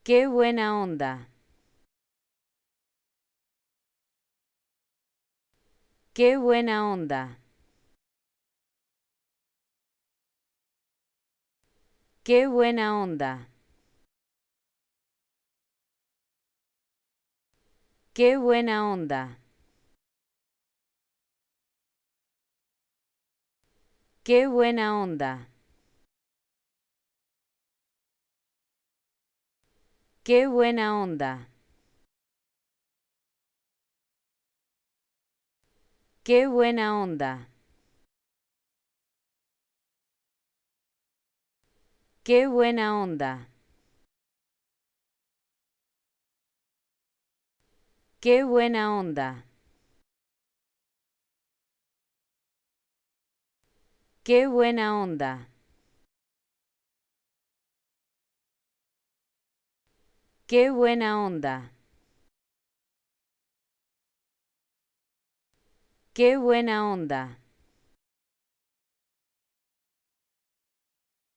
Qué buena onda. Qué buena onda. Qué buena onda. Qué buena onda. Qué buena onda. Qué buena onda. Qué buena onda. Qué buena onda. Qué buena onda. Qué buena onda. Qué buena onda. Qué buena onda.